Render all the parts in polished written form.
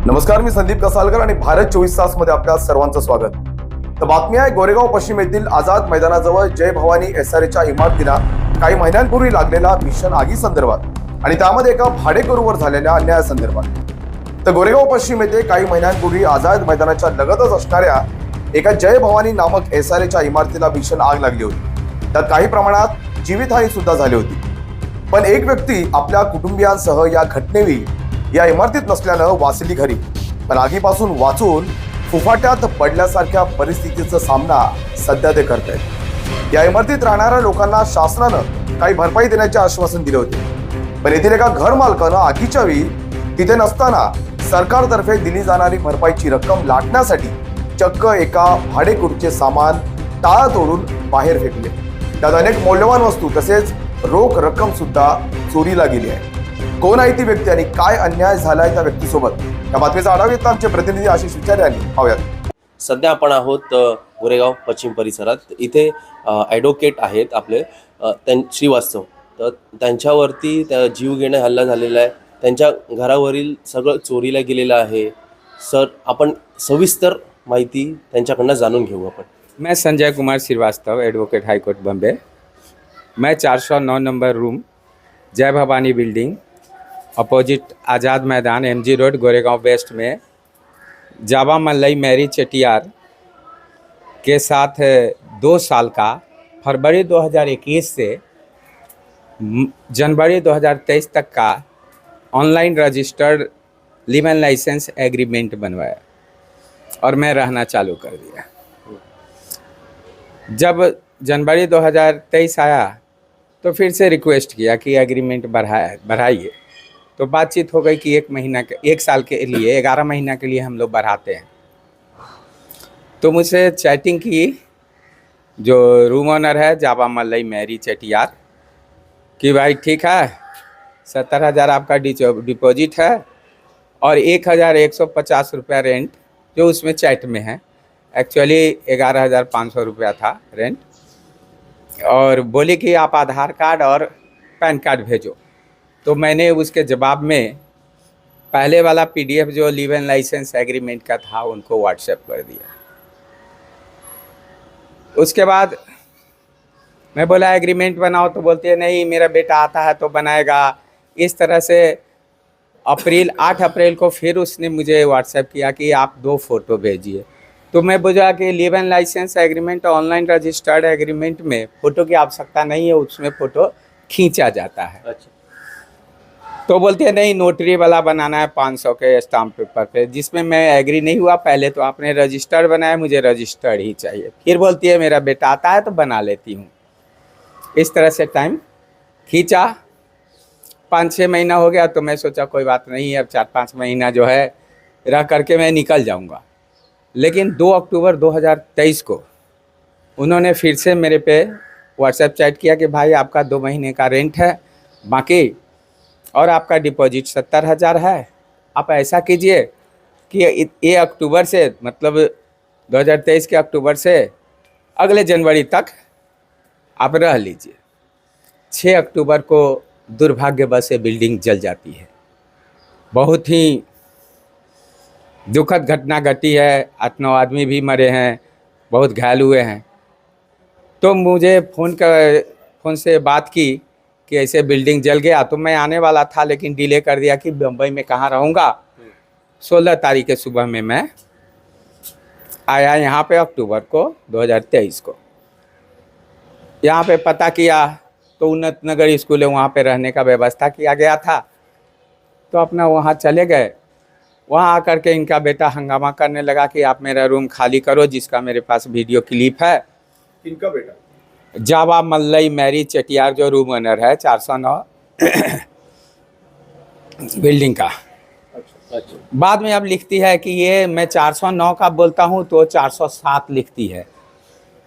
नमस्कार, मी संदीप कसालकर आणि भारत 24 तास मध्ये आपल्या सर्वांचं स्वागत. तर बातमी आहे गोरेगाव पश्चिम येथील आझाद मैदानाजवळ जय भवानी एसआरएच्या इमारतीला काही महिन्यांपूर्वी लागलेला भीषण आगी संदर्भात आणि त्यामध्ये एका भाडेकरूवर झालेल्या अन्यायासंदर्भात. तर गोरेगाव पश्चिम येथे काही महिन्यांपूर्वी आझाद मैदानाच्या लगतच असणाऱ्या एका जय भवानी नामक एसआरएच्या इमारतीला भीषण आग लागली होती. त्यात काही प्रमाणात जीवितहानी सुद्धा झाली होती. पण एक व्यक्ती आपल्या कुटुंबियांसह या घटनेवेळी या इमारतीत नसल्यानं वाचली घरी, पण आगीपासून वाचून फुफाट्यात पडल्यासारख्या परिस्थितीचा सामना सध्या ते करत आहेत. या इमारतीत राहणाऱ्या लोकांना शासनानं काही भरपाई देण्याचे आश्वासन दिले होते, पण येथील एका घर मालकानं आगीच्या वेळी तिथे नसताना सरकारतर्फे दिली जाणारी भरपाईची रक्कम लाटण्यासाठी चक्क एका भाडेकरूचे सामान टाळा तोडून बाहेर फेकले. त्यात अनेक मौल्यवान वस्तू तसेच रोख रक्कम सुद्धा चोरीला गेली आहे. कोण आहे ती व्यक्ती आणि काय अन्याय झालाय त्या व्यक्तीसोबत, या बातमीचा आढावा घेतला आमचे प्रतिनिधी आशिष विचारे यांनी. पाहूयात. सध्या आपण आहोत गोरेगाव पश्चिम परिसरात. इथे ॲडव्होकेट आहेत आपले श्रीवास्तव. तर त्यांच्यावरती जीवघेणे हल्ला झालेला आहे. त्यांच्या घरावरील सगळं चोरीला गेलेलं आहे. सर, आपण सविस्तर माहिती त्यांच्याकडनं जाणून घेऊ आपण. मैं संजय कुमार श्रीवास्तव, एडवोकेट हाईकोर्ट बॉम्बे. मैं 409 नंबर रूम, जय भवानी बिल्डिंग, अपोजिट आज़ाद मैदान, MG रोड, गोरेगांव वेस्ट में जावा मल्लई मैरी चेटियार के साथ 2 साल का फरवरी 2021 से जनवरी 2023 तक का online registered leave and licence agreement बनवाया और मैं रहना चालू कर दिया. जब जनवरी 2023 आया तो फिर से रिक्वेस्ट किया कि एग्रीमेंट बढ़ाइए. तो बातचीत हो गई कि 1 साल के लिए 11 महीना के लिए हम लोग बढ़ाते हैं. तो मुझसे चैटिंग की जो रूम ओनर है जावा मल्लई मैरी चेटियार कि भाई ठीक है, 70,000 आपका डिपॉजिट है और 1,150 रुपया रेंट जो उसमें चैट में है. एक्चुअली 11,500 रुपया था रेंट. और बोले कि आप आधार कार्ड और पैन कार्ड भेजो. तो मैंने उसके जवाब में पहले वाला PDF जो लिव एंड लाइसेंस एग्रीमेंट का था उनको व्हाट्सएप कर दिया. उसके बाद मैं बोला एग्रीमेंट बनाओ, तो बोलते हैं नहीं मेरा बेटा आता है तो बनाएगा. इस तरह से 8 अप्रैल को फिर उसने मुझे व्हाट्सएप किया कि आप 2 फ़ोटो भेजिए. तो मैं बोला कि leave and licence agreement online registered agreement में फ़ोटो की आवश्यकता नहीं है, उसमें फ़ोटो खींचा जाता है. अच्छा. तो बोलते हैं नहीं नोटरी वाला बनाना है 500 के स्टाम्प पेपर पे, जिसमें मैं एग्री नहीं हुआ. पहले तो आपने रजिस्टर्ड बनाया, मुझे रजिस्टर्ड ही चाहिए. फिर बोलती है मेरा बेटा आता है तो बना लेती हूँ. इस तरह से टाइम खींचा. 5-6 महीना हो गया तो मैं सोचा कोई बात नहीं है, अब 4-5 महीना जो है रह करके मैं निकल जाऊँगा. लेकिन 2 अक्टूबर 2023 को उन्होंने फिर से मेरे पे व्हाट्सएप चैट किया कि भाई आपका 2 महीने का रेंट है बाकी, और आपका डिपॉजिट 70,000 है. आप ऐसा कीजिए कि ये अक्टूबर से, मतलब 2023 के अक्टूबर से अगले जनवरी तक आप रह लीजिए. 6 अक्टूबर को दुर्भाग्यवश बिल्डिंग जल जाती है. बहुत ही दुखद घटना घटी है. 8-9 आदमी भी मरे हैं, बहुत घायल हुए हैं. तो मुझे फ़ोन से बात की कि ऐसे बिल्डिंग जल गया. तो मैं आने वाला था लेकिन डिले कर दिया कि बम्बई में कहाँ रहूँगा. 16 तारीख के सुबह में मैं आया यहाँ पे अक्टूबर को 2023 को. यहाँ पे पता किया तो उन्नत नगर स्कूल है, वहाँ पे रहने का व्यवस्था किया गया था. तो अपना वहाँ चले गए. वहाँ आकर के इनका बेटा हंगामा करने लगा कि आप मेरा रूम खाली करो, जिसका मेरे पास वीडियो क्लिप है. इनका बेटा जावा मल्लई मैरी चेटियार जो रूम ओनर है 409 बिल्डिंग का. अच्छा. बाद में अब लिखती है कि ये मैं 409 का बोलता हूँ तो 407 लिखती है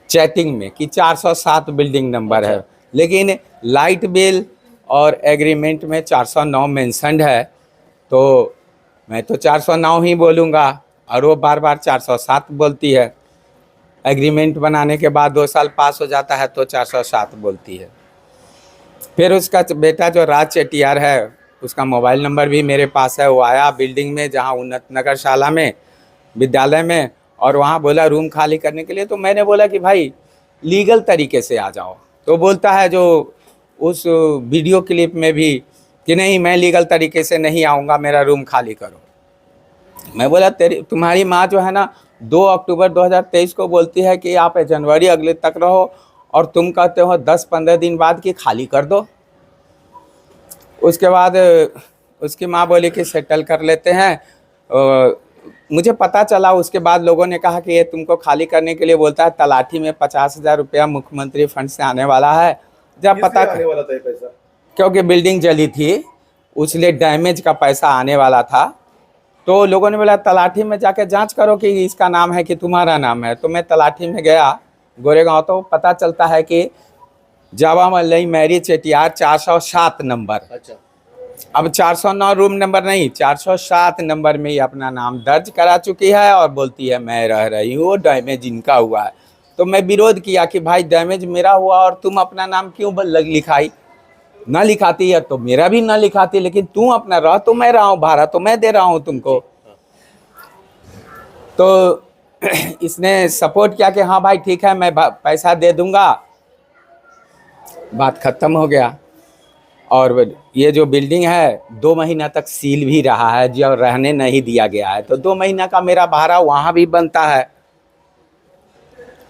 चैटिंग में कि 407 बिल्डिंग नंबर है. लेकिन लाइट बिल और एग्रीमेंट में 409 मेंशन्ड है, तो मैं तो 409 ही बोलूँगा और वो बार बार 407 बोलती है. एग्रीमेंट बनाने के बाद 2 साल पास हो जाता है तो 407 बोलती है. फिर उसका बेटा जो राज चेटियार है उसका मोबाइल नंबर भी मेरे पास है। वो आया बिल्डिंग में, जहाँ उन्नत नगर शाला में विद्यालय में, और वहाँ बोला रूम खाली करने के लिए। तो मैंने बोला कि भाई लीगल तरीके से आ जाओ। तो बोलता है जो उस वीडियो क्लिप में भी कि नहीं मैं लीगल तरीके से नहीं आऊँगा, मेरा रूम खाली करो। मैं बोला तुम्हारी माँ जो है ना 2 अक्टूबर 2023 को बोलती है कि आप जनवरी अगले तक रहो, और तुम कहते हो 10-15 दिन बाद कि खाली कर दो। उसके बाद उसकी माँ बोली कि सेटल कर लेते हैं। मुझे पता चला उसके बाद लोगों ने कहा कि ये तुमको खाली करने के लिए बोलता है। तलाठी में 50,000 रुपया मुख्यमंत्री फंड से आने वाला है। जब पता आने वाला था ये पैसा? क्योंकि बिल्डिंग जली थी, उसलिए डैमेज का पैसा आने वाला था। तो लोगों ने बोला तलाठी में जाके जांच करो कि इसका नाम है कि तुम्हारा नाम है। तो मैं तलाठी में गया गोरेगांव, तो पता चलता है कि जावा मल्लई मैरी चेटियार 407 नंबर। अच्छा। अब 409 रूम नंबर नहीं, 407 नंबर में ही अपना नाम दर्ज करा चुकी है और बोलती है मैं रह रही हूँ, डैमेज इनका हुआ है। तो मैं विरोध किया कि भाई डैमेज मेरा हुआ और तुम अपना नाम क्यों लिखाई? ना लिखाती है तो मेरा भी ना लिखाती, लेकिन तू अपना रह तो मैं रहा हूँ, भाड़ा तो मैं दे रहा हूँ तुमको। तो इसने सपोर्ट किया कि हाँ भाई ठीक है मैं पैसा दे दूंगा। बात खत्म हो गया। और ये जो बिल्डिंग है 2 महीना तक सील भी रहा है, जो रहने नहीं दिया गया है। तो 2 महीना का मेरा भाड़ा वहाँ भी बनता है।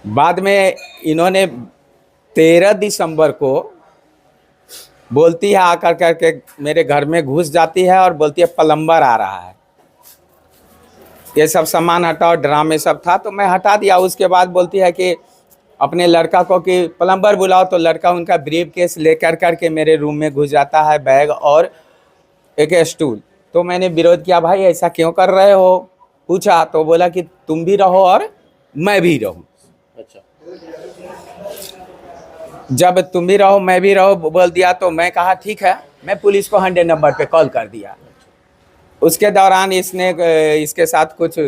बाद में इन्होंने 13 दिसंबर को बोलती है आकर करके मेरे घर में घुस जाती है और बोलती है प्लम्बर आ रहा है, ये सब सामान हटाओ। ड्रामे सब था तो मैं हटा दिया। उसके बाद बोलती है कि अपने लड़का को कि प्लम्बर बुलाओ। तो लड़का उनका ब्रीफ केस लेकर करके मेरे रूम में घुस जाता है, बैग और एक स्टूल। तो मैंने विरोध किया, भाई ऐसा क्यों कर रहे हो? पूछा तो बोला कि तुम भी रहो और मैं भी रहूं। अच्छा। जब तुम भी रहो मैं भी रहो बोल दिया तो मैं कहा ठीक है, मैं पुलिस को 100 नंबर पे कॉल कर दिया। उसके दौरान इसके साथ कुछ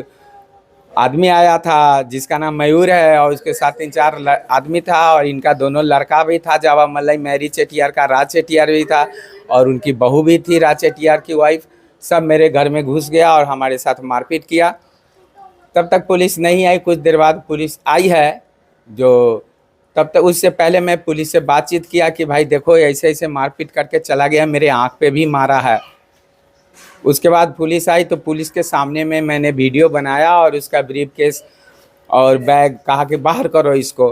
आदमी आया था जिसका नाम मयूर है, और उसके साथ 3-4 आदमी था, और इनका दोनों लड़का भी था जावा मल्लई मैरी चेटियार का, राज चेटियार भी था, और उनकी बहू भी थी राज चेटियार की वाइफ। सब मेरे घर में घुस गया और हमारे साथ मारपीट किया। तब तक पुलिस नहीं आई। कुछ देर बाद पुलिस आई है, जो तब तक उससे पहले मैं पुलिस से बातचीत किया कि भाई देखो ऐसे ऐसे मारपीट करके चला गया, मेरे आँख पे भी मारा है। उसके बाद पुलिस आई तो पुलिस के सामने में मैंने वीडियो बनाया और उसका ब्रीफ केस और बैग कहा कि बाहर करो इसको।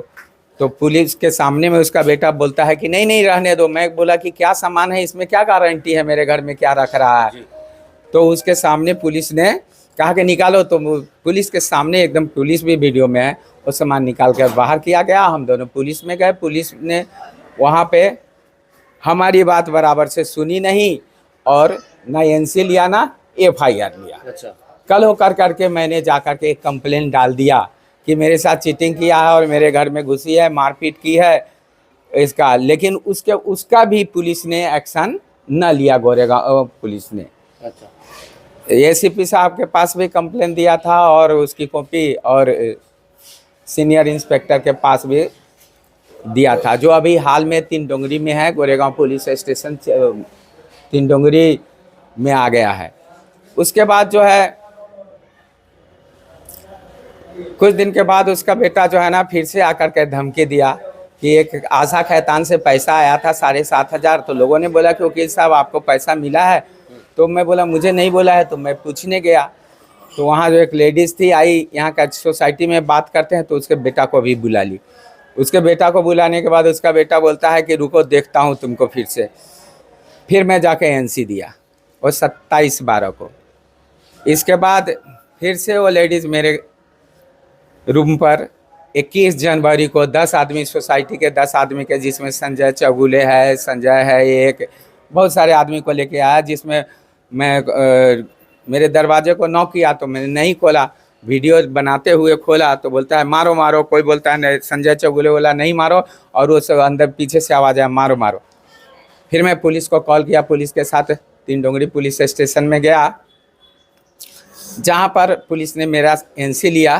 तो पुलिस के सामने में उसका बेटा बोलता है कि नहीं नहीं रहने दो। मैं बोला कि क्या सामान है इसमें, क्या गारंटी है मेरे घर में क्या रख रहा है? तो उसके सामने पुलिस ने कहा कि निकालो। तो पुलिस के सामने एकदम, पुलिस भी वीडियो में है, वो सामान निकाल कर बाहर किया गया। हम दोनों पुलिस में गए। पुलिस ने वहाँ पे हमारी बात बराबर से सुनी नहीं, और ना एनसी लिया ना FIR लिया। अच्छा। कल होकर करके मैंने जाकर के एक कंप्लेंट डाल दिया कि मेरे साथ चीटिंग किया है और मेरे घर में घुसी है, मारपीट की है इसका। लेकिन उसका भी पुलिस ने एक्शन न लिया, गोरेगांव पुलिस ने। अच्छा। ACP साहब के पास भी कंप्लेंट दिया था और उसकी कॉपी, और सीनियर इंस्पेक्टर के पास भी दिया था, जो अभी हाल में 3 डोंगरी में है। गोरेगांव पुलिस स्टेशन 3 डोंगरी में आ गया है। उसके बाद जो है कुछ दिन के बाद उसका बेटा जो है ना फिर से आकर के धमकी दिया कि एक आशा खैतान से पैसा आया था 7,500। तो लोगों ने बोला कि वकील साहब आपको पैसा मिला है? तो मैं बोला मुझे नहीं बोला है। तो मैं पूछने गया तो वहाँ जो एक लेडीज़ थी आई, यहाँ का सोसाइटी में बात करते हैं, तो उसके बेटा को भी बुला ली। उसके बेटा को बुलाने के बाद उसका बेटा बोलता है कि रुको देखता हूँ तुमको फिर से। फिर मैं जाके NC दिया और 27/12 को। इसके बाद फिर से वो लेडीज़ मेरे रूम पर 21 जनवरी को 10 आदमी, सोसाइटी के 10 आदमी के, जिसमें संजय चौगुले है, संजय है, एक बहुत सारे आदमी को लेके आया, जिसमें मैं मेरे दरवाजे को नॉक किया तो मैंने नहीं खोला। वीडियो बनाते हुए खोला तो बोलता है मारो मारो। कोई बोलता है नहीं, संजय चौगुले बोला नहीं मारो, और वो सब अंदर पीछे से आवाज़ आया मारो मारो। फिर मैं पुलिस को कॉल किया। पुलिस के साथ 3 डोंगरी पुलिस स्टेशन में गया, जहाँ पर पुलिस ने मेरा NC लिया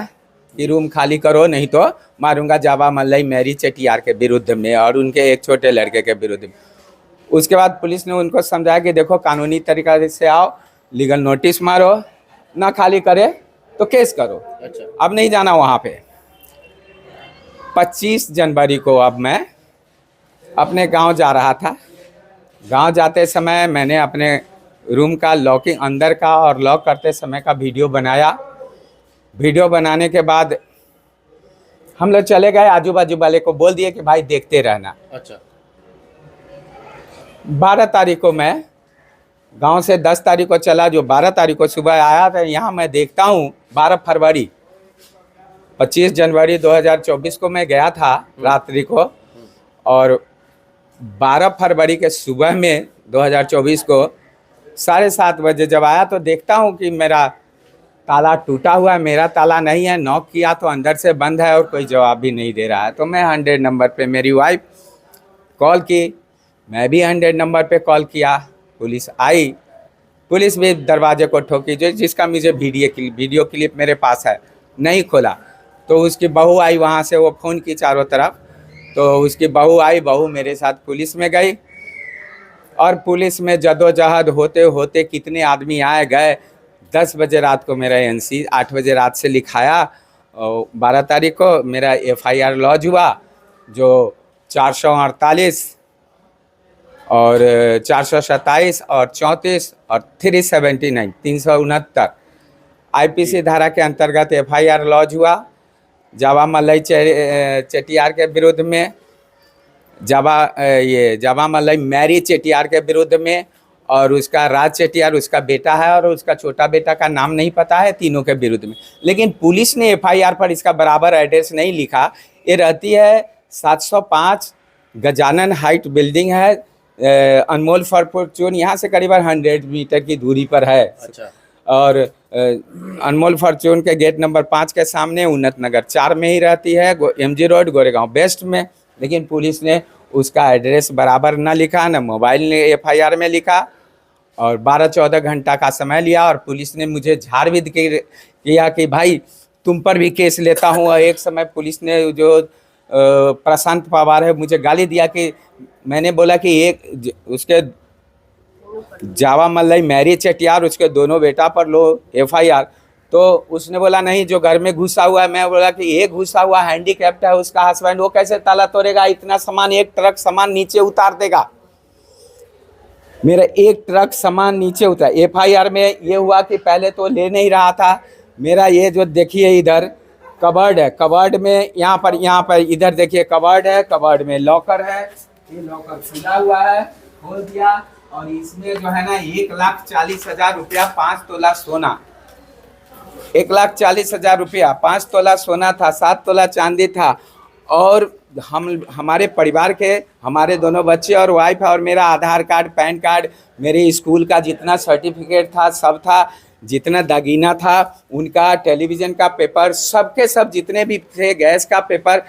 कि रूम खाली करो नहीं तो मारूंगा जावा मल्लई मैरी चेटियार के विरुद्ध में और उनके एक छोटे लड़के के विरुद्ध में। उसके बाद पुलिस ने उनको समझाया कि देखो कानूनी तरीका से आओ, लीगल नोटिस मारो, ना खाली करे तो केस करो। अच्छा। अब नहीं जाना वहाँ पे। 25 जनवरी को अब मैं अपने गांव जा रहा था। गांव जाते समय मैंने अपने रूम का लॉकिंग अंदर का और लॉक करते समय का वीडियो बनाया। वीडियो बनाने के बाद हम लोग चले गए, आजू बाजू वाले को बोल दिए कि भाई देखते रहना। अच्छा। 12 तारीख को मैं गांव से 10 तारीख को चला, जो 12 तारीख को सुबह आया था यहाँ मैं देखता हूँ 12 फरवरी 25 जनवरी 2024 को मैं गया था रात्रि को, और 12 फरवरी के सुबह में 2024 को 7:30 बजे जब आया तो देखता हूँ कि मेरा ताला टूटा हुआ है। मेरा ताला नहीं है, नॉक किया तो अंदर से बंद है और कोई जवाब भी नहीं दे रहा है। तो मैं 100 नंबर पे मेरी वाइफ कॉल की, मैं भी 100 नंबर पे कॉल किया। पुलिस आई, पुलिस भी दरवाजे को ठोकी, जो जिसका मुझे वीडियो क्लिप मेरे पास है, नहीं खोला। तो उसकी बहू आई वहाँ से, वो फ़ोन की चारों तरफ, तो उसकी बहू आई, बहू मेरे साथ पुलिस में गई और पुलिस में जदोजहद होते होते कितने आदमी आए गए। 10 बजे रात को मेरा एनसी 8 बजे रात से लिखाया और 12 तारीख को मेरा FIR लॉज हुआ, जो 448 और 427 और 34 और 379 369 IPC धारा के अंतर्गत FIR लॉज हुआ। जावा मलई चेटियार के विरुद्ध में, जावा मलई मैरी चेटियार के विरुद्ध में, और उसका राज चेटियार उसका बेटा है और उसका छोटा बेटा का नाम नहीं पता है, तीनों के विरुद्ध में। लेकिन पुलिस ने FIR पर इसका बराबर एड्रेस नहीं लिखा। ये रहती है 705 गजानन हाइट बिल्डिंग है, अनमोल फॉर्चून यहाँ से करीबन 100 मीटर की दूरी पर है। अच्छा। और अनमोल फॉर्चून के गेट नंबर 5 के सामने उन्नत नगर 4 में ही रहती है, MG रोड गोरेगांव वेस्ट में। लेकिन पुलिस ने उसका एड्रेस बराबर ना लिखा, ना मोबाइल ने FIR में लिखा, और 12-14 घंटा का समय लिया। और पुलिस ने मुझे झाड़ भी किया कि भाई तुम पर भी केस लेता हूँ। और एक समय पुलिस ने, जो प्रशांत पवार है, मुझे गाली दिया कि मैंने बोला कि एक उसके जावा मलई मैरी चेटियार उसके दोनों बेटा पर लो FIR। तो उसने बोला नहीं, जो घर में घुसा हुआ है। मैं बोला कि एक घुसा हुआ हैंडीकैप्ड है उसका हस्बैंड, वो कैसे ताला तोड़ेगा? इतना सामान, एक ट्रक सामान नीचे उतार देगा। मेरा एक ट्रक सामान नीचे उतार। FIR में ये हुआ कि पहले तो ले नहीं रहा था। मेरा ये जो देखिए इधर कबर्ड है, कबर्ड में यहाँ पर इधर देखिए कबर्ड है, कबर्ड में लॉकर है, ये लॉकर खुला हुआ है, खोल दिया। और इसमें जो है ना 1,40,000 रुपया 5 तोला सोना, 1,40,000 रुपया 5 तोला सोना था, 7 तोला चांदी था। और हमारे परिवार के, हमारे दोनों बच्चे और वाइफ और मेरा आधार कार्ड, पैन कार्ड, मेरे स्कूल का जितना सर्टिफिकेट था सब था, जितना दागीना था उनका, टेलीविज़न का पेपर, सबके सब जितने भी थे, गैस का पेपर,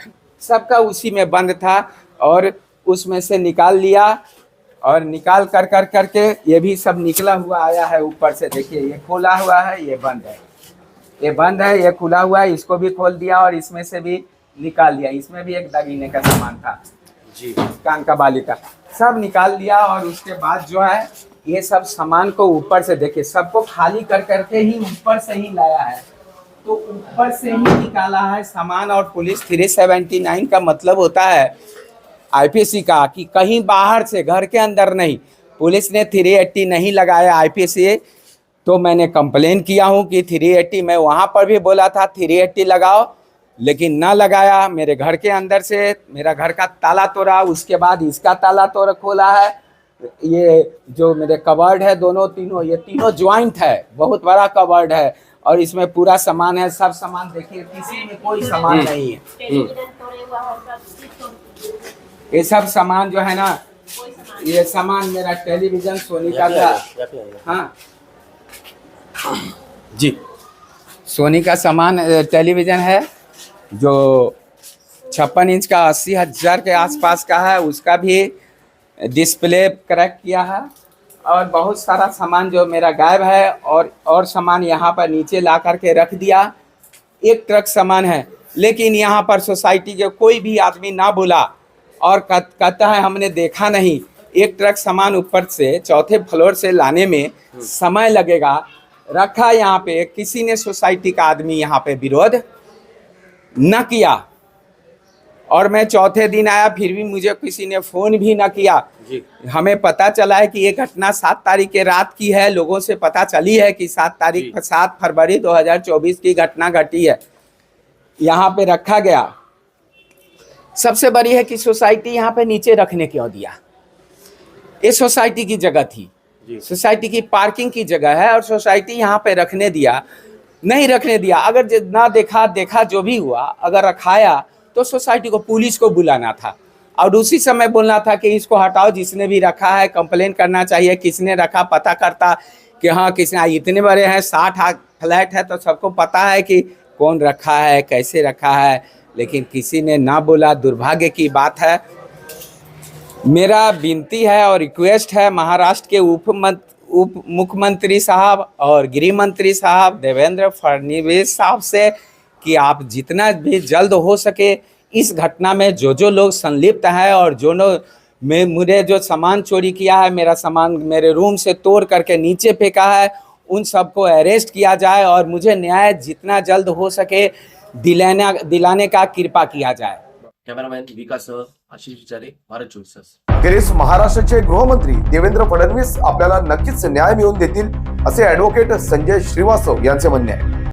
सबका उसी में बंद था। और उसमें से निकाल लिया, और निकाल करके ये भी सब निकला हुआ आया है ऊपर से। देखिए ये खोला हुआ है, ये बंद है, ये बंद है, ये खुला हुआ है, इसको भी खोल दिया और इसमें से भी निकाल लिया। इसमें भी एक दागीने का सामान था जी, कान का बाली का, सब निकाल लिया। और उसके बाद जो है ये सब सामान को ऊपर से देखिए, सबको खाली करके ही ऊपर से ही लाया है, तो ऊपर से ही निकाला है सामान। और पुलिस 379 का मतलब होता है IPC का कि कहीं बाहर से, घर के अंदर नहीं। पुलिस ने 380 नहीं लगाया IPC, तो मैंने कंप्लेन किया हूँ कि 380, मैं वहाँ पर भी बोला था 380 लगाओ, लेकिन ना लगाया। मेरे घर के अंदर से मेरा घर का ताला तोड़ा, उसके बाद इसका ताला तोड़ खोला है। ये जो मेरे कबर्ड है दोनों तीनों, ये तीनों ज्वाइंट है, बहुत बड़ा कबर्ड है, और इसमें पूरा सामान है। सब सामान देखिए, किसी में कोई सामान नहीं है। ये सब सामान जो है ना, ये सामान मेरा टेलीविज़न सोनी का था। हाँ जी, सोनी का सामान टेलीविज़न है, जो 56 इंच का 80,000 के आसपास का है, उसका भी डिस्प्ले क्रैक किया है। और बहुत सारा सामान जो मेरा गायब है, और सामान यहाँ पर नीचे ला करके रख दिया। एक ट्रक सामान है, लेकिन यहाँ पर सोसाइटी के कोई भी आदमी ना बोला और कहता है हमने देखा नहीं। एक ट्रक सामान ऊपर से चौथे फ्लोर से लाने में समय लगेगा। रखा यहाँ पे, किसी ने सोसाइटी का आदमी यहाँ पे विरोध न किया, और मैं चौथे दिन आया फिर भी मुझे किसी ने फोन भी न किया। जी। हमें पता चला है कि ये घटना 7 तारीख के रात की है। लोगों से पता चली है कि 7 फरवरी 2024 की घटना घटी है। यहाँ पे रखा गया। सबसे बड़ी है कि सोसाइटी यहाँ पे नीचे रखने क्यों दिया? ये सोसाइटी की जगह थी, सोसाइटी की पार्किंग की जगह है, और सोसाइटी यहाँ पे रखने दिया, नहीं रखने दिया। अगर ना देखा जो भी हुआ, अगर रखाया तो सोसाइटी को, पुलिस को बुलाना था और उसी समय बोलना था कि इसको हटाओ, जिसने भी रखा है कंप्लेन करना चाहिए, किसने रखा पता करता कि हाँ किसने। इतने बड़े हैं, 60 फ्लैट है, तो सबको पता है कि कौन रखा है, कैसे रखा है, लेकिन किसी ने ना बोला। दुर्भाग्य की बात है। मेरा विनती है और रिक्वेस्ट है महाराष्ट्र के उप मुख्यमंत्री साहब और गृह मंत्री साहब देवेंद्र फडणवीस साहब से कि आप जितना भी जल्द हो सके इस घटना में जो लोग संलिप्त हैं और जो मुझे जो सामान चोरी किया है, मेरा सामान मेरे रूम से तोड़ करके नीचे फेंका है, उन सबको अरेस्ट किया जाए और मुझे न्याय जितना जल्द हो सके दिलाने का कृपा किया जाए। कॅमेरामॅन विकास आशिष विचारे, भारत 24 तास। अखेरीस महाराष्ट्राचे गृहमंत्री देवेंद्र फडणवीस आपल्याला नक्कीच न्याय मिळवून देतील असे ॲडव्होकेट संजय श्रीवास्तव यांचे म्हणणे आहे।